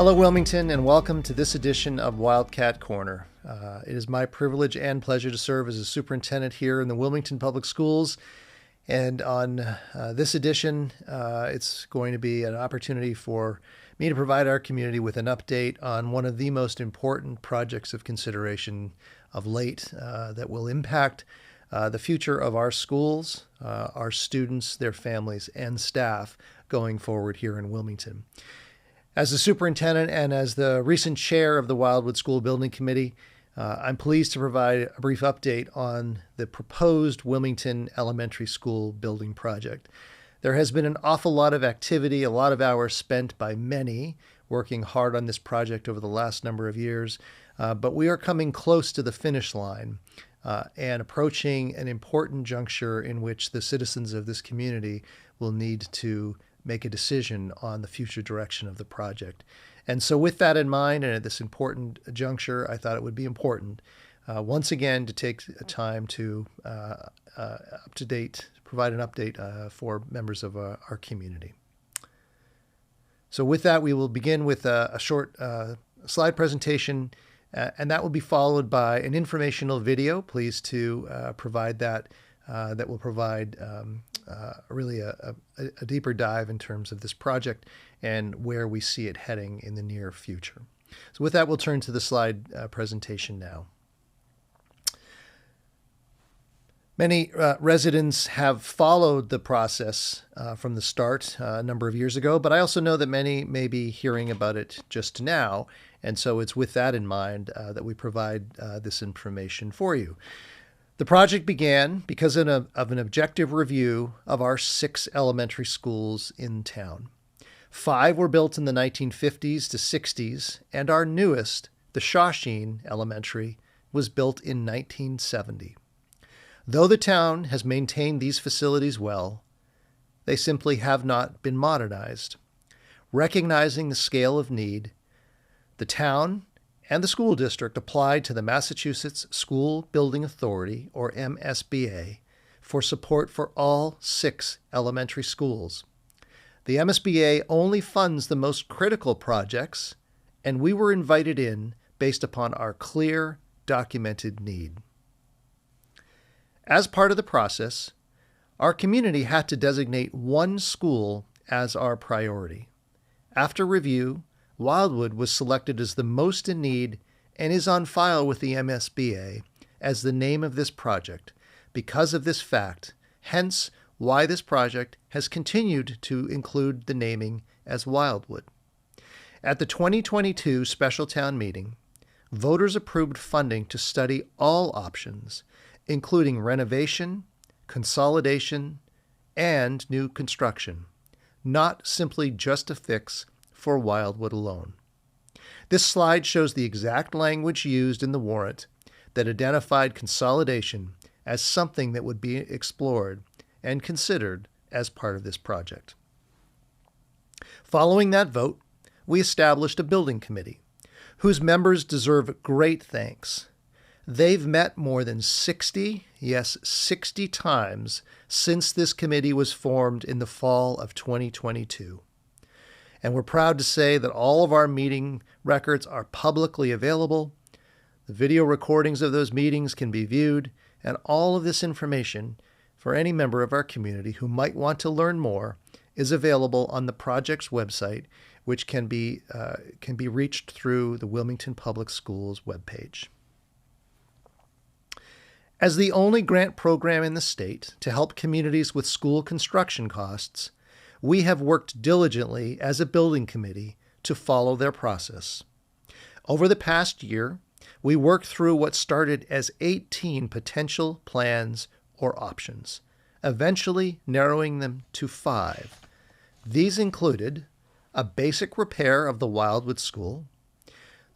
Hello, Wilmington, and welcome to this edition of Wildcat Corner. It is my privilege and pleasure to serve as a superintendent here in the Wilmington Public Schools. And on this edition, it's going to be an opportunity for me to provide our community with an update on one of the most important projects of consideration of late that will impact the future of our schools, our students, their families, and staff going forward here in Wilmington. As the superintendent and as the recent chair of the Wildwood School Building Committee, I'm pleased to provide a brief update on the proposed Wilmington Elementary School building project. There has been an awful lot of activity, a lot of hours spent by many working hard on this project over the last number of years, but we are coming close to the finish line and approaching an important juncture in which the citizens of this community will need to make a decision on the future direction of the project. And so with that in mind, and at this important juncture, I thought it would be important once again to take time to provide an update for members of our community. So with that, we will begin with a short slide presentation, and that will be followed by an informational video. Pleased to provide that. That will provide really a deeper dive in terms of this project and where we see it heading in the near future. So with that, we'll turn to the slide presentation now. Many residents have followed the process from the start a number of years ago, but I also know that many may be hearing about it just now, and so it's with that in mind that we provide this information for you. The project began because of an objective review of our 6 elementary schools in town. 5 were built in the 1950s to 60s, and our newest, the Shawsheen Elementary, was built in 1970. Though the town has maintained these facilities well, they simply have not been modernized. Recognizing the scale of need, the town and the school district applied to the Massachusetts School Building Authority, or MSBA, for support for all 6 elementary schools. The MSBA only funds the most critical projects, and we were invited in based upon our clear, documented need. As part of the process, our community had to designate one school as our priority. After review, Wildwood was selected as the most in need and is on file with the MSBA as the name of this project because of this fact, hence why this project has continued to include the naming as Wildwood. At the 2022 special town meeting, voters approved funding to study all options, including renovation, consolidation, and new construction, not simply just a fix for Wildwood alone. This slide shows the exact language used in the warrant that identified consolidation as something that would be explored and considered as part of this project. Following that vote, we established a building committee whose members deserve great thanks. They've met more than 60 times since this committee was formed in the fall of 2022. And we're proud to say that all of our meeting records are publicly available. The video recordings of those meetings can be viewed, and all of this information for any member of our community who might want to learn more is available on the project's website, which can be reached through the Wilmington Public Schools webpage. As the only grant program in the state to help communities with school construction costs, we have worked diligently as a building committee to follow their process. Over the past year, we worked through what started as 18 potential plans or options, eventually narrowing them to 5. These included a basic repair of the Wildwood School,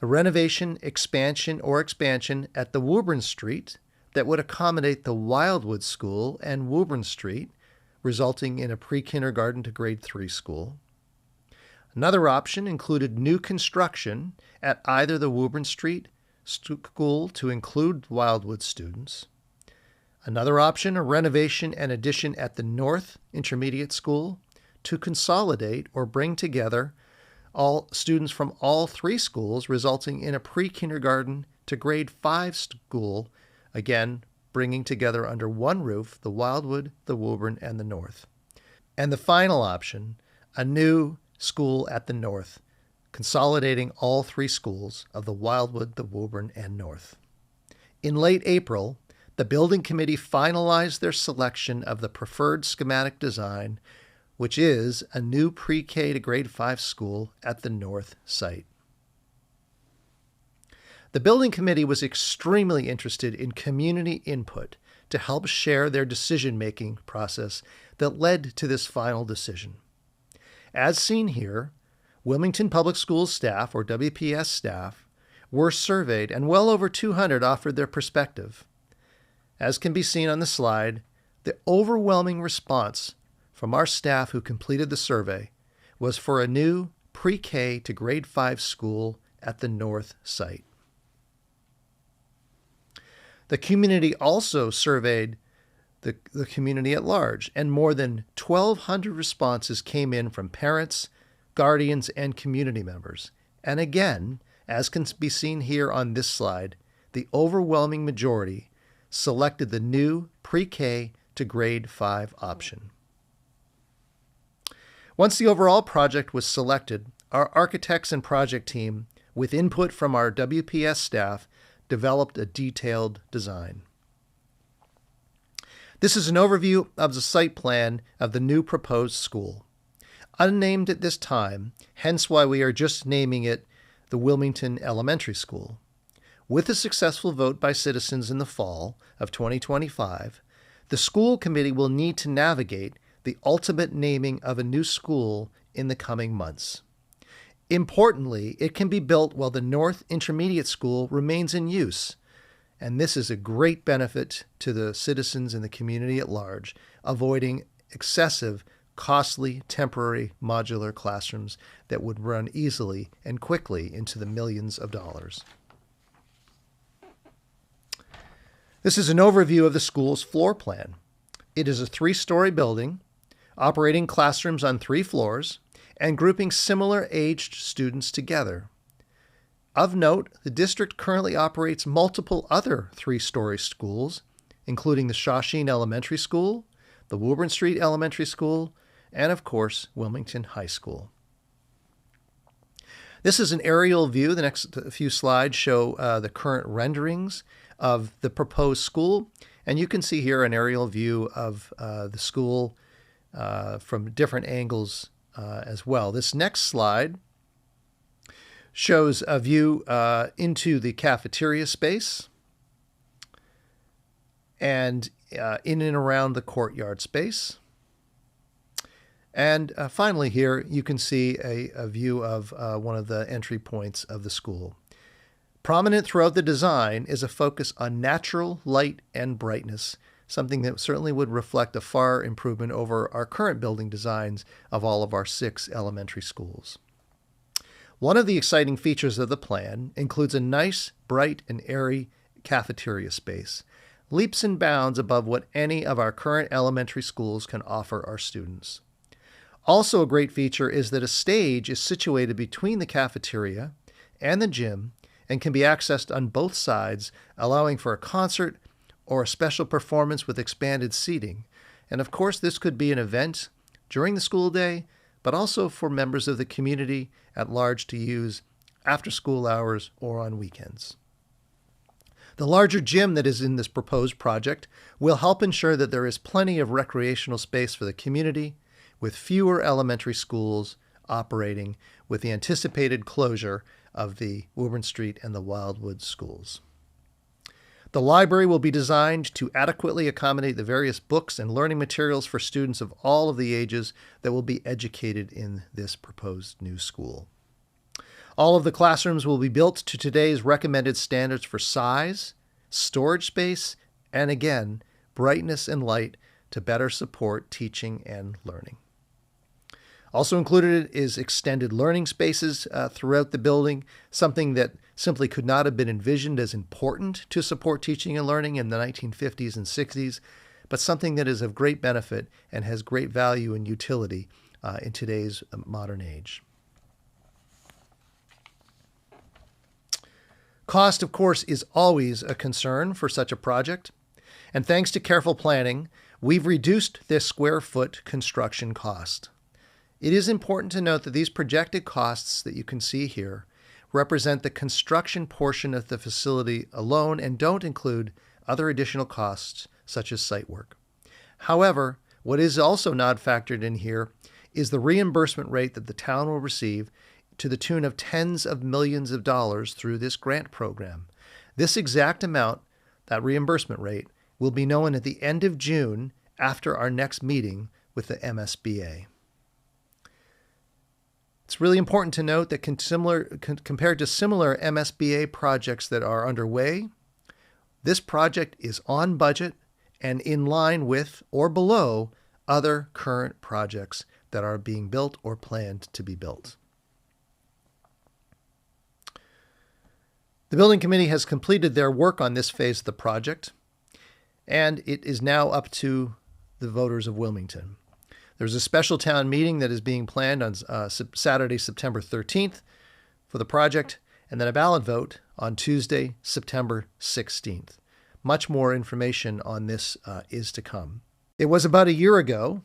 a renovation, expansion at the Woburn Street that would accommodate the Wildwood School and Woburn Street, resulting in a pre-kindergarten to grade 3 school. Another option included new construction at either the Woburn Street school to include Wildwood students. Another option, a renovation and addition at the North Intermediate School to consolidate or bring together all students from all three schools, resulting in a pre-kindergarten to grade 5 school, again, bringing together under one roof the Wildwood, the Woburn, and the North. And the final option, a new school at the North, consolidating all three schools of the Wildwood, the Woburn, and North. In late April, the building committee finalized their selection of the preferred schematic design, which is a new pre-K to grade 5 school at the North site. The building committee was extremely interested in community input to help share their decision-making process that led to this final decision. As seen here, Wilmington Public Schools staff, or WPS staff, were surveyed, and well over 200 offered their perspective. As can be seen on the slide, the overwhelming response from our staff who completed the survey was for a new pre-K to grade 5 school at the North site. The community also surveyed the community at large, and more than 1,200 responses came in from parents, guardians, and community members. And again, as can be seen here on this slide, the overwhelming majority selected the new pre-K to grade 5 option. Once the overall project was selected, our architects and project team, with input from our WPS staff, developed a detailed design. This is an overview of the site plan of the new proposed school. Unnamed at this time, hence why we are just naming it the Wilmington Elementary School. With a successful vote by citizens in the fall of 2025, the school committee will need to navigate the ultimate naming of a new school in the coming months. Importantly, it can be built while the North Intermediate School remains in use, and this is a great benefit to the citizens and the community at large, avoiding excessive, costly, temporary modular classrooms that would run easily and quickly into the millions of dollars. This is an overview of the school's floor plan. It is a 3-story building, operating classrooms on 3 floors, and grouping similar-aged students together. Of note, the district currently operates multiple other 3-story schools, including the Shawsheen Elementary School, the Woburn Street Elementary School, and of course, Wilmington High School. This is an aerial view. The next few slides show the current renderings of the proposed school, and you can see here an aerial view of the school from different angles as well. This next slide shows a view into the cafeteria space and in and around the courtyard space. And finally here, you can see a view of one of the entry points of the school. Prominent throughout the design is a focus on natural light and brightness, something that certainly would reflect a far improvement over our current building designs of all of our 6 elementary schools. One of the exciting features of the plan includes a nice, bright, and airy cafeteria space, leaps and bounds above what any of our current elementary schools can offer our students. Also a great feature is that a stage is situated between the cafeteria and the gym and can be accessed on both sides, allowing for a concert or a special performance with expanded seating. And of course, this could be an event during the school day, but also for members of the community at large to use after school hours or on weekends. The larger gym that is in this proposed project will help ensure that there is plenty of recreational space for the community, with fewer elementary schools operating with the anticipated closure of the Woburn Street and the Wildwood schools. The library will be designed to adequately accommodate the various books and learning materials for students of all of the ages that will be educated in this proposed new school. All of the classrooms will be built to today's recommended standards for size, storage space, and again, brightness and light to better support teaching and learning. Also included is extended learning spaces throughout the building, something that simply could not have been envisioned as important to support teaching and learning in the 1950s and 60s, but something that is of great benefit and has great value and utility in today's modern age. Cost, of course, is always a concern for such a project, and thanks to careful planning, we've reduced this square foot construction cost. It is important to note that these projected costs that you can see here represent the construction portion of the facility alone and don't include other additional costs such as site work. However, what is also not factored in here is the reimbursement rate that the town will receive to the tune of tens of millions of dollars through this grant program. This exact amount, that reimbursement rate, will be known at the end of June after our next meeting with the MSBA. It's really important to note that compared to similar MSBA projects that are underway, this project is on budget and in line with or below other current projects that are being built or planned to be built. The building committee has completed their work on this phase of the project, and it is now up to the voters of Wilmington. There's a special town meeting that is being planned on Saturday, September 13th for the project, and then a ballot vote on Tuesday, September 16th. Much more information on this is to come. It was about a year ago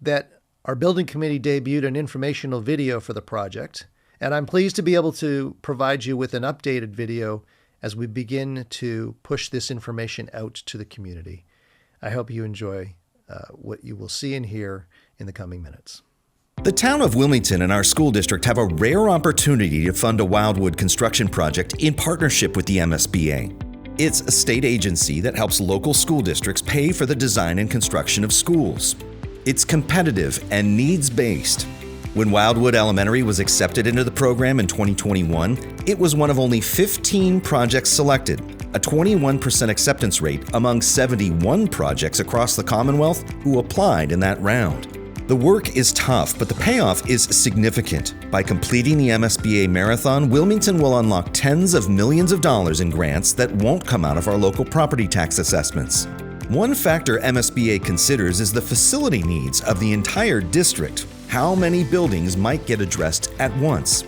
that our building committee debuted an informational video for the project, and I'm pleased to be able to provide you with an updated video as we begin to push this information out to the community. I hope you enjoy what you will see and hear in the coming minutes. The town of Wilmington and our school district have a rare opportunity to fund a Wildwood construction project in partnership with the MSBA. It's a state agency that helps local school districts pay for the design and construction of schools. It's competitive and needs-based. When Wildwood Elementary was accepted into the program in 2021, it was one of only 15 projects selected, a 21% acceptance rate among 71 projects across the Commonwealth who applied in that round. The work is tough, but the payoff is significant. By completing the MSBA Marathon, Wilmington will unlock tens of millions of dollars in grants that won't come out of our local property tax assessments. One factor MSBA considers is the facility needs of the entire district. How many buildings might get addressed at once?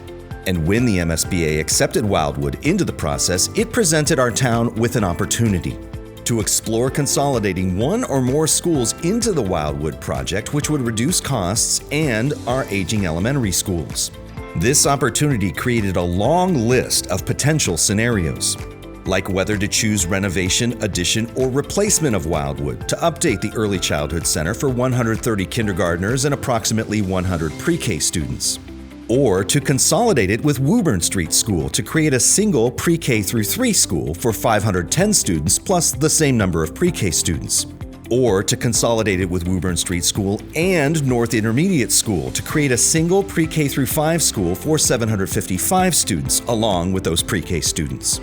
And when the MSBA accepted Wildwood into the process, it presented our town with an opportunity to explore consolidating one or more schools into the Wildwood project, which would reduce costs and our aging elementary schools. This opportunity created a long list of potential scenarios, like whether to choose renovation, addition, or replacement of Wildwood to update the Early Childhood Center for 130 kindergartners and approximately 100 pre-K students, or to consolidate it with Woburn Street School to create a single pre-K through 3 school for 510 students plus the same number of pre-K students, or to consolidate it with Woburn Street School and North Intermediate School to create a single pre-K through 5 school for 755 students along with those pre-K students.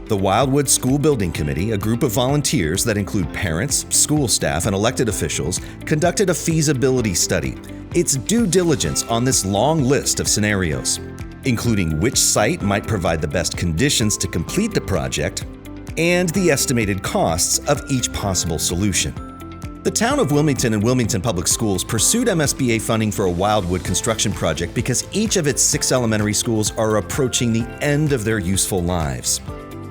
The Wildwood School Building Committee, a group of volunteers that include parents, school staff, and elected officials, conducted a feasibility study. Its due diligence on this long list of scenarios, including which site might provide the best conditions to complete the project and the estimated costs of each possible solution. The town of Wilmington and Wilmington Public Schools pursued MSBA funding for a Wildwood construction project because each of its 6 elementary schools are approaching the end of their useful lives.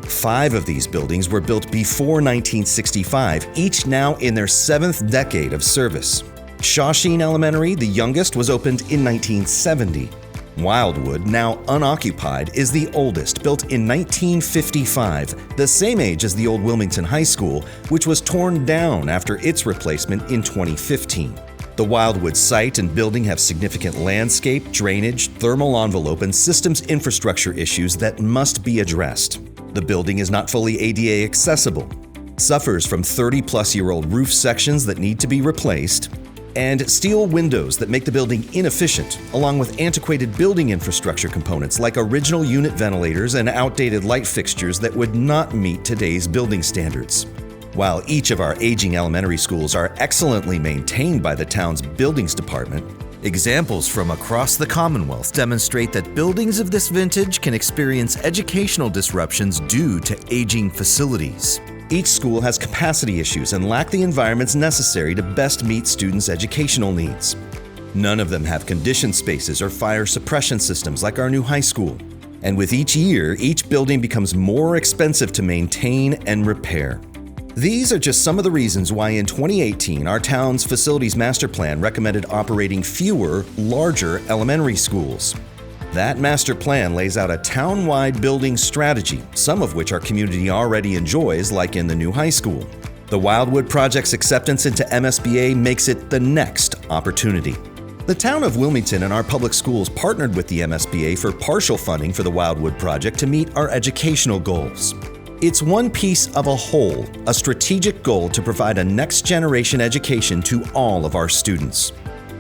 5 of these buildings were built before 1965, each now in their 7th decade of service. Shawsheen Elementary, the youngest, was opened in 1970. Wildwood, now unoccupied, is the oldest, built in 1955, the same age as the old Wilmington High School, which was torn down after its replacement in 2015. The Wildwood site and building have significant landscape, drainage, thermal envelope, and systems infrastructure issues that must be addressed. The building is not fully ADA accessible, suffers from 30-plus-year-old roof sections that need to be replaced, and steel windows that make the building inefficient, along with antiquated building infrastructure components like original unit ventilators and outdated light fixtures that would not meet today's building standards. While each of our aging elementary schools are excellently maintained by the town's buildings department, examples from across the Commonwealth demonstrate that buildings of this vintage can experience educational disruptions due to aging facilities. Each school has capacity issues and lack the environments necessary to best meet students' educational needs. None of them have conditioned spaces or fire suppression systems like our new high school. And with each year, each building becomes more expensive to maintain and repair. These are just some of the reasons why in 2018, our town's facilities master plan recommended operating fewer, larger elementary schools. That master plan lays out a town-wide building strategy, some of which our community already enjoys, like in the new high school. The Wildwood project's acceptance into MSBA makes it the next opportunity. The town of Wilmington and our public schools partnered with the MSBA for partial funding for the Wildwood project to meet our educational goals. It's one piece of a whole, a strategic goal to provide a next-generation education to all of our students.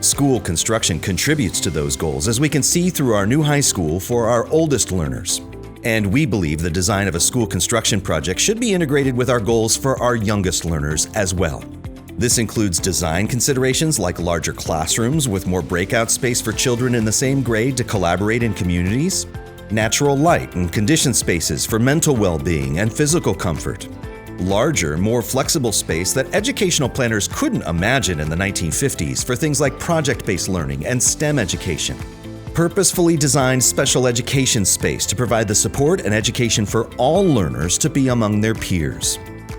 School construction contributes to those goals, as we can see through our new high school for our oldest learners. And we believe the design of a school construction project should be integrated with our goals for our youngest learners as well. This includes design considerations like larger classrooms with more breakout space for children in the same grade to collaborate in communities, natural light and conditioned spaces for mental well-being and physical comfort, larger, more flexible space that educational planners couldn't imagine in the 1950s for things like project-based learning and STEM education. Purposefully designed special education space to provide the support and education for all learners to be among their peers.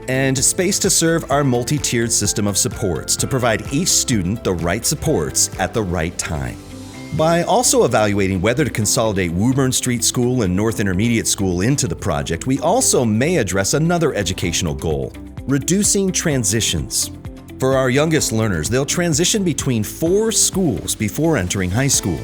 And space to serve our multi-tiered system of supports to provide each student the right supports at the right time. By also evaluating whether to consolidate Woburn Street School and North Intermediate School into the project, we also may address another educational goal: reducing transitions. For our youngest learners, they'll transition between 4 schools before entering high school.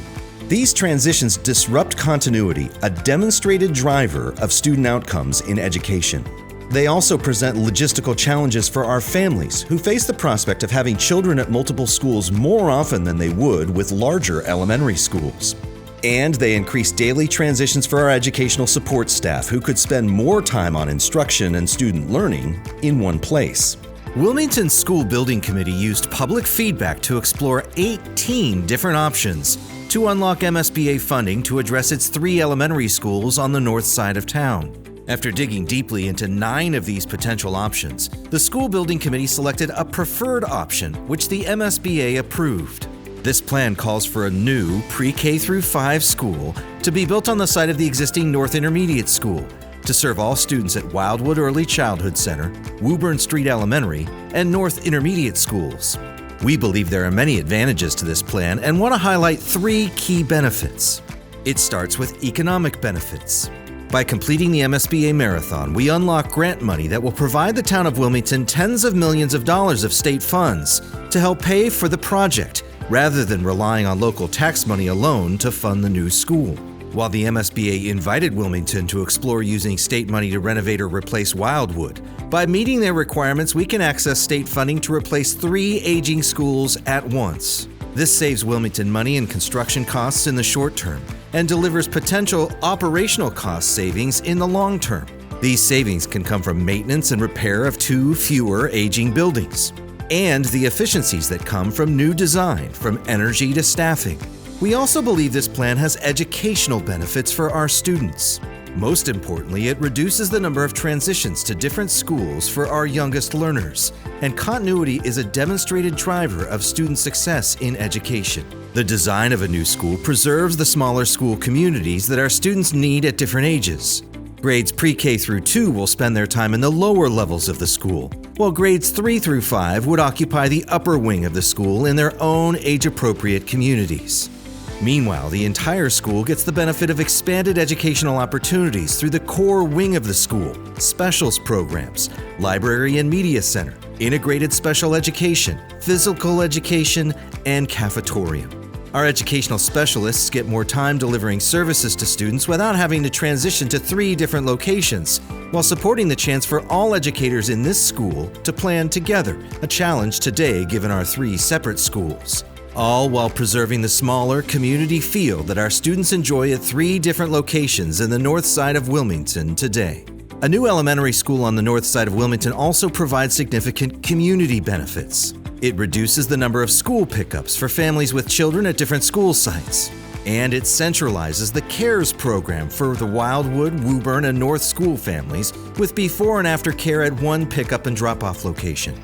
These transitions disrupt continuity, a demonstrated driver of student outcomes in education. They also present logistical challenges for our families who face the prospect of having children at multiple schools more often than they would with larger elementary schools. And they increase daily transitions for our educational support staff who could spend more time on instruction and student learning in one place. Wilmington's School Building Committee used public feedback to explore 18 different options to unlock MSBA funding to address its 3 elementary schools on the north side of town. After digging deeply into 9 of these potential options, the School Building Committee selected a preferred option, which the MSBA approved. This plan calls for a new pre-K through 5 school to be built on the site of the existing North Intermediate School to serve all students at Wildwood Early Childhood Center, Woburn Street Elementary, and North Intermediate schools. We believe there are many advantages to this plan and want to highlight 3 key benefits. It starts with economic benefits. By completing the MSBA Marathon, we unlock grant money that will provide the town of Wilmington tens of millions of dollars of state funds to help pay for the project, rather than relying on local tax money alone to fund the new school. While the MSBA invited Wilmington to explore using state money to renovate or replace Wildwood, by meeting their requirements, we can access state funding to replace 3 aging schools at once. This saves Wilmington money in construction costs in the short term and delivers potential operational cost savings in the long term. These savings can come from maintenance and repair of 2 fewer aging buildings, and the efficiencies that come from new design, from energy to staffing. We also believe this plan has educational benefits for our students. Most importantly, it reduces the number of transitions to different schools for our youngest learners, and continuity is a demonstrated driver of student success in education. The design of a new school preserves the smaller school communities that our students need at different ages. Grades pre-K through 2 will spend their time in the lower levels of the school, while grades 3 through 5 would occupy the upper wing of the school in their own age-appropriate communities. Meanwhile, the entire school gets the benefit of expanded educational opportunities through the core wing of the school, specials programs, library and media center, integrated special education, physical education, and cafetorium. Our educational specialists get more time delivering services to students without having to transition to 3 different locations, while supporting the chance for all educators in this school to plan together, a challenge today given our 3 separate schools. All while preserving the smaller community feel that our students enjoy at 3 different locations in the north side of Wilmington today. A new elementary school on the north side of Wilmington also provides significant community benefits. It reduces the number of school pickups for families with children at different school sites. And it centralizes the CARES program for the Wildwood, Woburn, and North school families with before and after care at one pickup and drop-off location.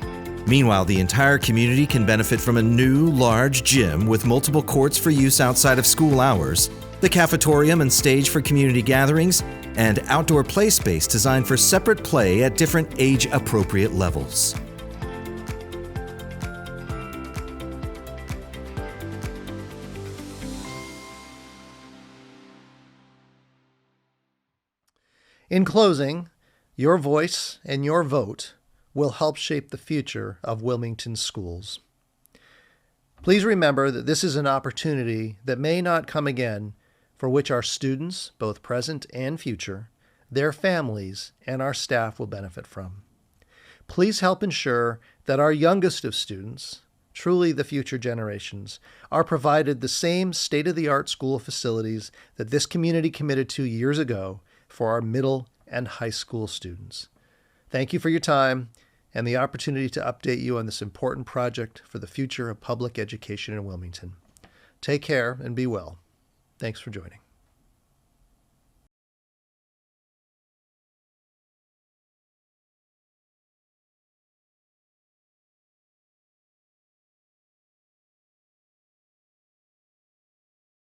Meanwhile, the entire community can benefit from a new, large gym with multiple courts for use outside of school hours the cafetorium and stage for community gatherings, and outdoor play space designed for separate play at different age-appropriate levels. In closing, your voice and your vote will help shape the future of Wilmington schools. Please remember that this is an opportunity that may not come again, for which our students, both present and future, their families, and our staff will benefit from. Please help ensure that our youngest of students, truly the future generations, are provided the same state-of-the-art school facilities that this community committed to years ago for our middle and high school students. Thank you for your time and the opportunity to update you on this important project for the future of public education in Wilmington. Take care and be well. Thanks for joining.